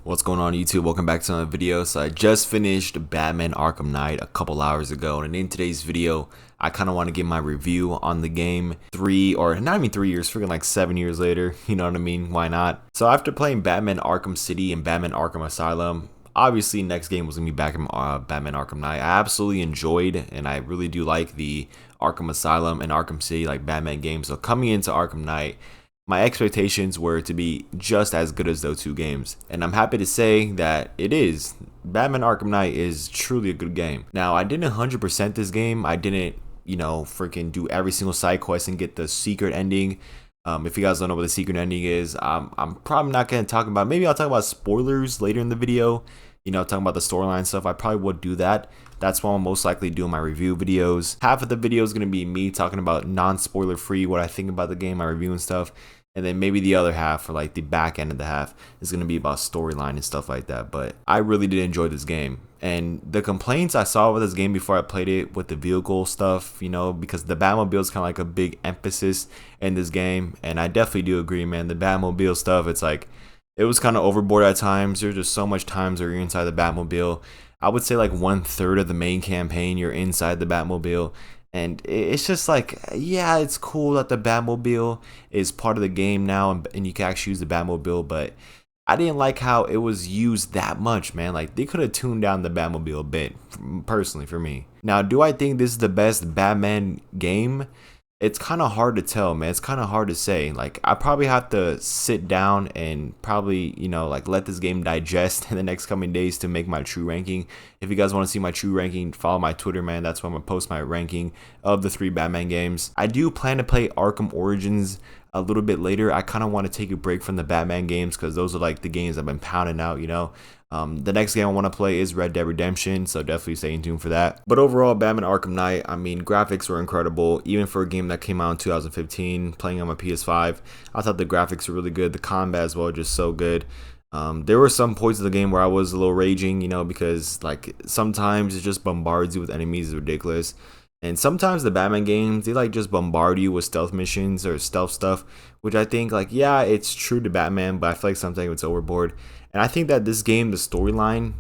What's going on YouTube? Welcome back to another video. So I just finished Batman Arkham Knight a couple hours ago, and in today's video I kind of want to give my review on the game 3 or not even 3 years, freaking like 7 years later, you know what I mean, why not? So after playing Batman Arkham City and Batman Arkham Asylum, obviously next game was gonna be Batman Arkham Knight. I absolutely enjoyed and I really do like the Arkham Asylum and Arkham City like Batman games. So coming into Arkham Knight, my expectations were to be just as good as those two games, and I'm happy to say that it is. Batman Arkham Knight is truly a good game. Now, I didn't 100% this game. I didn't, freaking do every single side quest and get the secret ending. If you guys don't know what the secret ending is, I'm probably not going to talk about. Maybe I'll talk about spoilers later in the video. Talking about the storyline stuff. I probably would do that. That's what I'll most likely do in my review videos. Half of the video is going to be me talking about non-spoiler free, what I think about the game, my review and stuff. And then maybe the other half, or like the back end of the half, is going to be about storyline and stuff like that. But I really did enjoy this game. And the complaints I saw with this game before I played it with the vehicle stuff, because the Batmobile is kind of like a big emphasis in this game. And I definitely do agree, man. The Batmobile stuff, it's like, it was kind of overboard at times. There's just so much times where you're inside the Batmobile. I would say like 1/3 of the main campaign, you're inside the Batmobile. And it's just like, yeah, it's cool that the Batmobile is part of the game now and you can actually use the Batmobile, but I didn't like how it was used that much, man. Like, they could have tuned down the Batmobile a bit, personally, for me. Now, do I think this is the best Batman game? It's kind of hard to tell, man. It's kind of hard to say. Like, I probably have to sit down and probably, like let this game digest in the next coming days to make my true ranking. If you guys want to see my true ranking, follow my Twitter, man. That's where I'm going to post my ranking of the 3 Batman games. I do plan to play Arkham Origins a little bit later. I kind of want to take a break from the Batman games because those are like the games I've been pounding out, The next game I want to play is Red Dead Redemption, so definitely stay tuned for that. But overall, Batman Arkham Knight, I mean, graphics were incredible, even for a game that came out in 2015, playing on my PS5. I thought the graphics were really good, the combat as well, just so good. There were some points of the game where I was a little raging, because like sometimes it just bombards you with enemies, is ridiculous. And sometimes the Batman games, they like just bombard you with stealth missions or stealth stuff, which I think like, yeah, it's true to Batman, but I feel like sometimes it's overboard. And I think that this game, the storyline,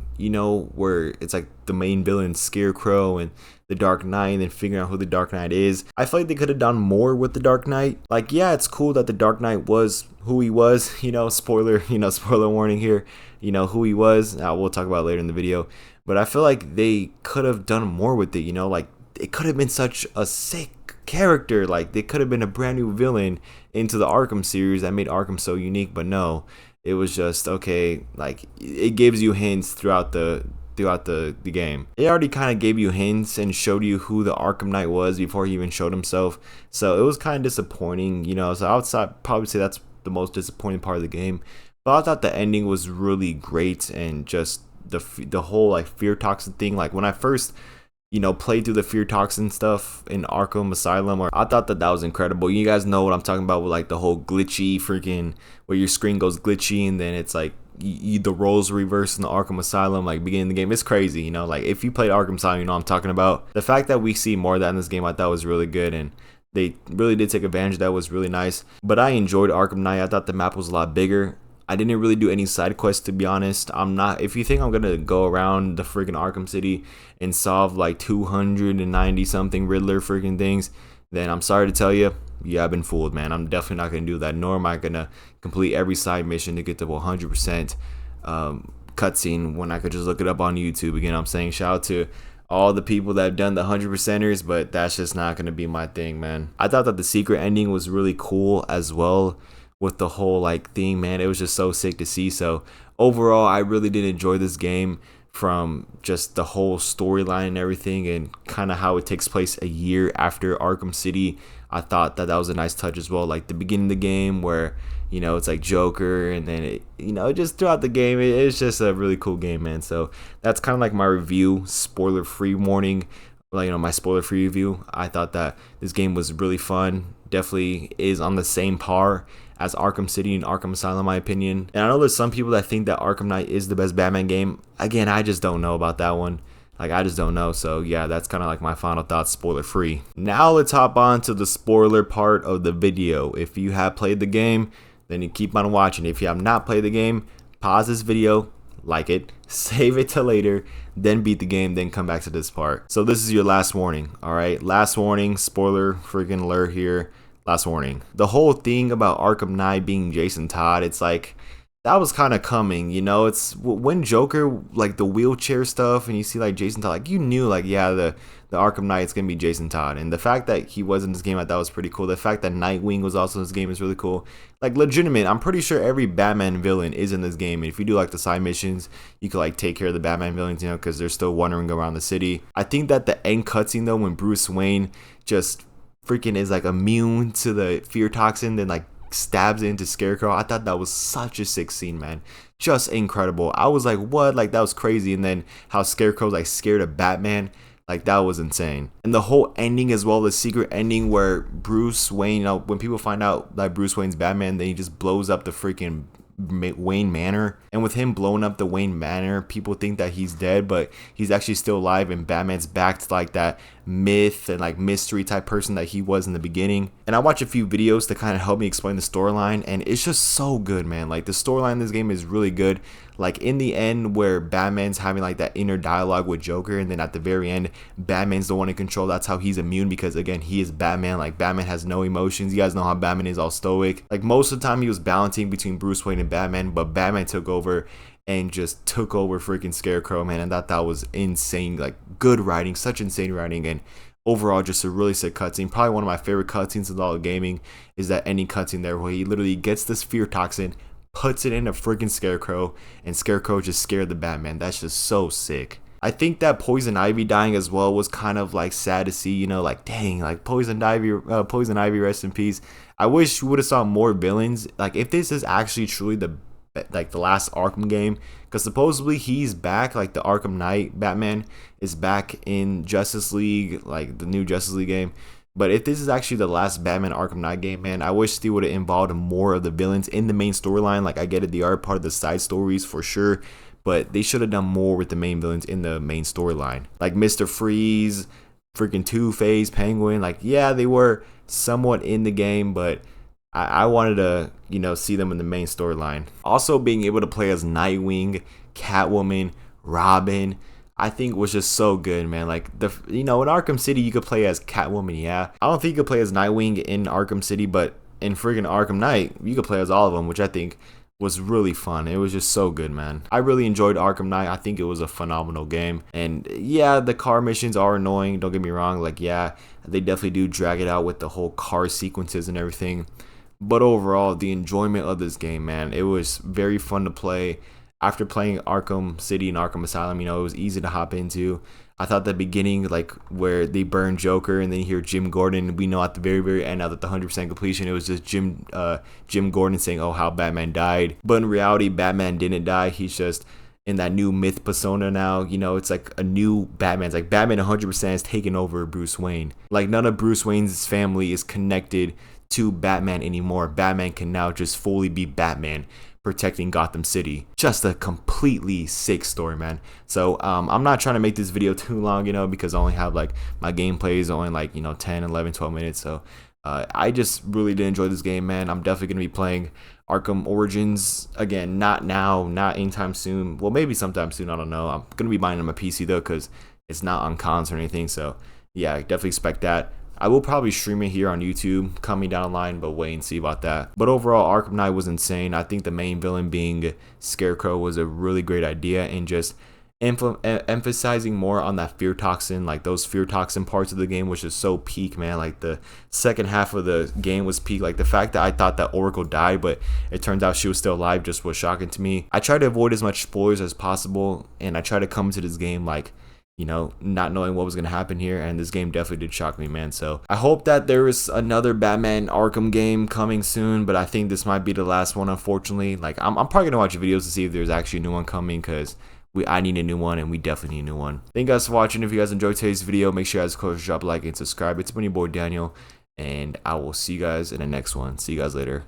where it's like the main villain, Scarecrow, and the Dark Knight, and then figuring out who the Dark Knight is. I feel like they could have done more with the Dark Knight. Like, yeah, it's cool that the Dark Knight was who he was, spoiler, spoiler warning here, who he was. We'll talk about it later in the video. But I feel like they could have done more with it, like, it could have been such a sick character. Like, they could have been a brand new villain into the Arkham series that made Arkham so unique, but no. It was just, okay, like, it gives you hints throughout the game. It already kind of gave you hints and showed you who the Arkham Knight was before he even showed himself. So it was kind of disappointing, so I would probably say that's the most disappointing part of the game. But I thought the ending was really great, and just the whole like fear toxin thing. Like, when I first played through the fear toxin stuff in Arkham Asylum, or I thought that was incredible. You guys know what I'm talking about with like the whole glitchy freaking, where your screen goes glitchy and then it's like the roles reverse in the Arkham Asylum, like beginning of the game. It's crazy, like if you played Arkham Asylum, you know what I'm talking about. The fact that we see more of that in this game, I thought was really good, and they really did take advantage of that. Was really nice. But I enjoyed Arkham Knight. I thought the map was a lot bigger. I didn't really do any side quests, to be honest. If you think I'm gonna go around the freaking Arkham City and solve like 290 something Riddler freaking things, then I'm sorry to tell you, yeah, I've been fooled, man. I'm definitely not gonna do that, nor am I gonna complete every side mission to get to 100% cutscene when I could just look it up on YouTube. Again, I'm saying shout out to all the people that have done the 100%ers, but that's just not gonna be my thing, man. I thought that the secret ending was really cool as well, with the whole like thing, man. It was just so sick to see. So overall, I really did enjoy this game, from just the whole storyline and everything, and kind of how it takes place a year after Arkham City. I thought that was a nice touch as well, like the beginning of the game where it's like Joker, and then it just throughout the game, it's just a really cool game, man. So that's kind of like my review, spoiler free warning, like, my spoiler free review. I thought that this game was really fun, definitely is on the same par as Arkham City and Arkham Asylum, in my opinion. And I know there's some people that think that Arkham Knight is the best Batman game. Again, I just don't know about that one. Like, I just don't know. So yeah, that's kind of like my final thoughts, spoiler free. Now let's hop on to the spoiler part of the video. If you have played the game, then you keep on watching. If you have not played the game, pause this video, like it, save it till later, then beat the game, then come back to this part. So this is your last warning, all right? Last warning, spoiler freaking alert here. Last warning. The whole thing about Arkham Knight being Jason Todd, it's like, that was kind of coming, you know. It's when Joker, like the wheelchair stuff, and you see like Jason Todd, like you knew, like, yeah, the Arkham Knight is gonna be Jason Todd, and the fact that he was in this game, I thought was pretty cool. The fact that Nightwing was also in this game is really cool. Like legitimate, I'm pretty sure every Batman villain is in this game, and if you do like the side missions, you could like take care of the Batman villains, you know, because they're still wandering around the city. I think that the end cutscene though, when Bruce Wayne just freaking is like immune to the fear toxin, then like stabs into Scarecrow, I thought that was such a sick scene, man. Just incredible. I was like, what? Like, that was crazy. And then how Scarecrow's like scared of Batman, like that was insane. And the whole ending as well, the secret ending where Bruce Wayne, you know, when people find out that Bruce Wayne's Batman, then he just blows up the freaking Wayne Manor, and with him blowing up the Wayne Manor, people think that he's dead, but he's actually still alive, and Batman's back to like that myth and like mystery type person that he was in the beginning. And I watch a few videos to kind of help me explain the storyline, and it's just so good, man. Like the storyline in this game is really good. Like in the end where Batman's having like that inner dialogue with Joker, and then at the very end Batman's the one in control. That's how he's immune, because again, he is Batman. Like Batman has no emotions. You guys know how Batman is, all stoic. Like most of the time he was balancing between Bruce Wayne and Batman, but Batman took over and just took over freaking Scarecrow, man. And that was insane. Like good writing, such insane writing, and overall just a really sick cutscene. Probably one of my favorite cutscenes in all of gaming is that ending cutscene there where he literally gets this fear toxin, puts it in a freaking Scarecrow, and Scarecrow just scared the Batman. That's just so sick. I think that Poison Ivy dying as well was kind of like sad to see, you know, like dang, like Poison Ivy, rest in peace. I wish we would have saw more villains. Like if this is actually truly the last Arkham game, because supposedly he's back, like the Arkham Knight Batman is back in Justice League, like the new Justice League game. But if this is actually the last Batman Arkham Knight game, man, I wish they would have involved more of the villains in the main storyline. Like I get it, they are part of the side stories for sure, but they should have done more with the main villains in the main storyline. Like Mr. Freeze, freaking Two-Face, Penguin, like yeah, they were somewhat in the game, but I wanted to, you know, see them in the main storyline. Also being able to play as Nightwing, Catwoman, Robin, I think was just so good, man. Like you know, in Arkham City you could play as Catwoman, yeah. I don't think you could play as Nightwing in Arkham City, but in freaking Arkham Knight you could play as all of them, which I think was really fun. It was just so good, man. I really enjoyed Arkham Knight. I think it was a phenomenal game. And yeah, the car missions are annoying, don't get me wrong. Like yeah, they definitely do drag it out with the whole car sequences and everything. But overall, the enjoyment of this game, man, it was very fun to play. After playing Arkham City and Arkham Asylum, you know, it was easy to hop into. I thought the beginning, like where they burn Joker and then you hear Jim Gordon, we know at the very, very end, now that the 100% completion, it was just Jim Gordon saying, oh, how Batman died. But in reality, Batman didn't die. He's just in that new myth persona now. You know, it's like a new Batman. It's like Batman 100% has taken over Bruce Wayne. Like none of Bruce Wayne's family is connected to Batman anymore. Batman can now just fully be Batman, protecting Gotham City. Just a completely sick story, man. So I'm not trying to make this video too long, you know, because I only have like my gameplay is only like, you know, 10, 11, 12 minutes. So I just really did enjoy this game, man. I'm definitely gonna be playing Arkham Origins again. Not now, not anytime soon. Well, maybe sometime soon, I don't know. I'm gonna be buying on my PC though, because it's not on cons or anything. So yeah, definitely expect that. I will probably stream it here on YouTube coming down the line, but wait and see about that. But overall, Arkham Knight was insane. I think the main villain being Scarecrow was a really great idea, and just emphasizing more on that fear toxin, like those fear toxin parts of the game, which is so peak, man. Like the second half of the game was peak. Like the fact that I thought that Oracle died, but it turns out she was still alive, just was shocking to me. I try to avoid as much spoilers as possible, and I try to come to this game like, you know, not knowing what was going to happen here, and this game definitely did shock me, man. So I hope that there is another Batman Arkham game coming soon, but I think this might be the last one, unfortunately. Like I'm probably gonna watch videos to see if there's actually a new one coming, because I need a new one, and we definitely need a new one. Thank you guys for watching. If you guys enjoyed today's video, make sure you guys drop a like and subscribe. It's been your boy Daniel, and I will see you guys in the next one. See you guys later.